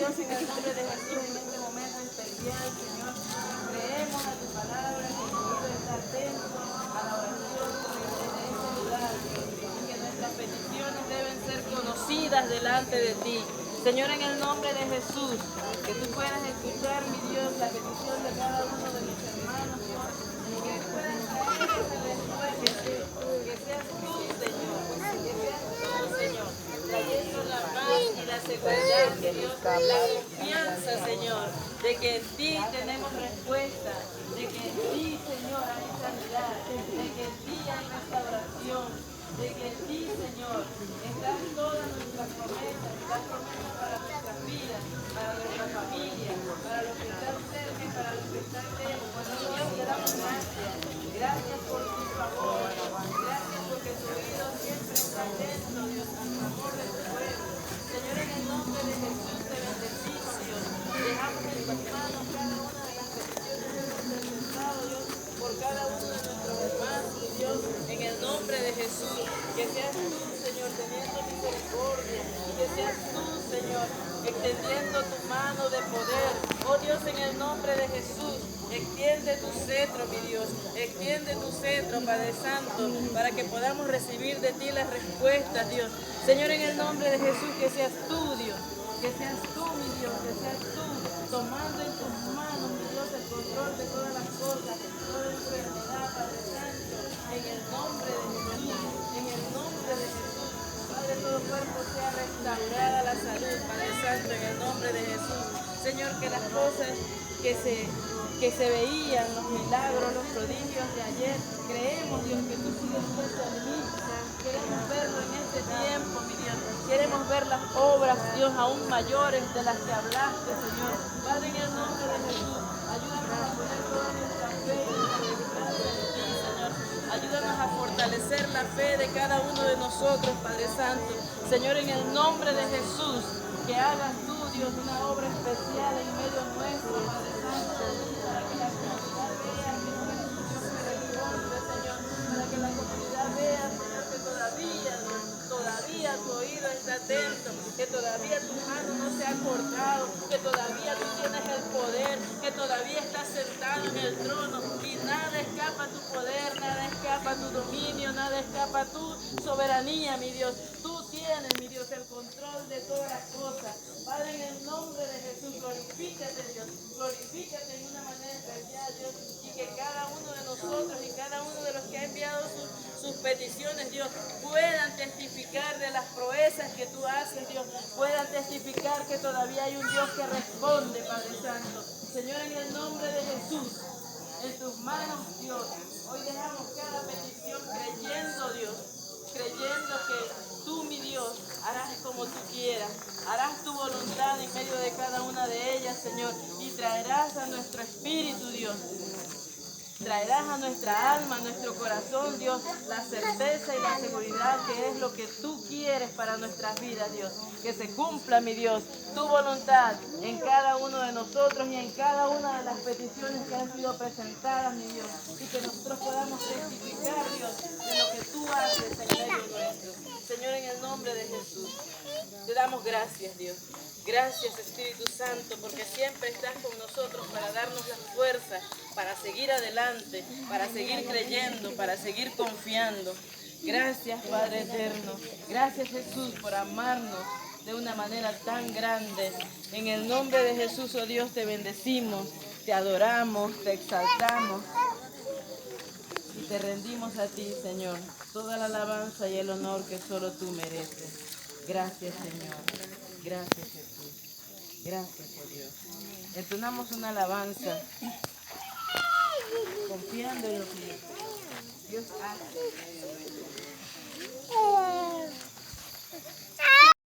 Dios, en el nombre de Jesús, en este momento especial, Señor, creemos a tu palabra, que tu oído está atento a la oración de este lugar, Dios, y que nuestras peticiones deben ser conocidas delante de ti. Señor, en el nombre de Jesús, que tú puedas escuchar, mi Dios, la petición de cada uno de mis hermanos, Dios, y que puedas traer esa respuesta, que seas tú, Señor, que seas tú, Señor, trayendo la paz y la seguridad, mi Dios, la confianza, Señor, de que en ti tenemos respuesta, de que en ti, Señor, hay sanidad, de que en ti hay restauración, de que en ti, Señor, están todas nuestras promesas, las promesas para nuestras vidas, para nuestra familia, para los que están cerca y para los que están lejos. Dios, te damos gracias. Gracias por tu favor. Gracias porque tu oído siempre está atento, Dios, al favor de tu pueblo. Señor, en el nombre de Jesús te bendecimos, Dios. Dejamos en tus manos cada una de las peticiones que hemos presentado, Dios, por cada uno de nuestros hermanos, Dios, en el nombre de Jesús. Que seas tú, Señor, teniendo misericordia, y que seas tú, Señor, extendiendo tu mano de poder. Oh Dios, en el nombre de Jesús, extiende tu cetro, mi Dios, extiende tu cetro, Padre Santo, para que podamos recibir de ti las respuestas, Dios. Señor, en el nombre de Jesús, que seas tú, Dios, que seas tú, mi Dios, que seas tú, tomando en tus manos, mi Dios, el control de todas las cosas, toda enfermedad, Padre Santo, en el nombre de Jesús, en el nombre de Jesús. Padre, todo cuerpo sea restaurada la salud, Padre Santo, en el nombre de Jesús. Señor, que las cosas que se veían, los milagros, los prodigios de ayer, creemos, Dios, que tú sigues puesto en mí. Queremos verlo en este tiempo, mi Dios. Queremos ver las obras, Dios, aún mayores de las que hablaste, Señor. Padre, en el nombre de Jesús, ayúdanos a poner toda nuestra fe y nuestra esperanza en ti, Señor. Ayúdanos a fortalecer la fe de cada uno de nosotros, Padre Santo. Señor, en el nombre de Jesús, que hagas tú, Dios, una obra especial en medio nuestro, Padre Santo, para que la comunidad vea que tú eres un Dios que responde, Señor, para que la comunidad vea, Señor, que todavía, Dios, todavía tu oído está atento, que todavía tu mano no se ha cortado, que todavía tú tienes el poder, que todavía estás sentado en el trono y nada escapa a tu poder, nada escapa a tu dominio, nada escapa a tu soberanía, mi Dios. Tú tienes, mi Dios, el control de todas las cosas. Padre, en el nombre de Jesús, glorifícate, Dios, glorifícate en una manera especial, Dios, y que cada uno de nosotros y cada uno de los que ha enviado sus peticiones, Dios, puedan testificar de las proezas que tú haces, Dios, puedan testificar que todavía hay un Dios que responde, Padre Santo. Señor, en el nombre de Jesús, en tus manos, Dios, hoy dejamos cada petición creyendo, Dios, creyendo que tú, mi Dios, harás como tú quieras, harás tu voluntad en medio de cada una de ellas, Señor, y traerás a nuestro espíritu, Dios, traerás a nuestra alma, a nuestro corazón, Dios, la certeza y la seguridad que es lo que tú quieres para nuestras vidas, Dios. Que se cumpla, mi Dios, tu voluntad en cada uno de nosotros y en cada una de las peticiones que han sido presentadas, mi Dios. Y que nosotros podamos testificar, Dios, de lo que tú haces en medio nuestro. Señor, en el nombre de Jesús, te damos gracias, Dios. Gracias, Espíritu Santo, porque siempre estás con nosotros para darnos la fuerza, para seguir adelante, para seguir creyendo, para seguir confiando. Gracias, Padre eterno. Gracias, Jesús, por amarnos de una manera tan grande. En el nombre de Jesús, oh Dios, te bendecimos, te adoramos, te exaltamos y te rendimos a ti, Señor, toda la alabanza y el honor que solo tú mereces. Gracias, Señor. Gracias, Jesús. Gracias, oh Dios. Entonamos una alabanza confiando en lo que Dios hace en medio nuestro.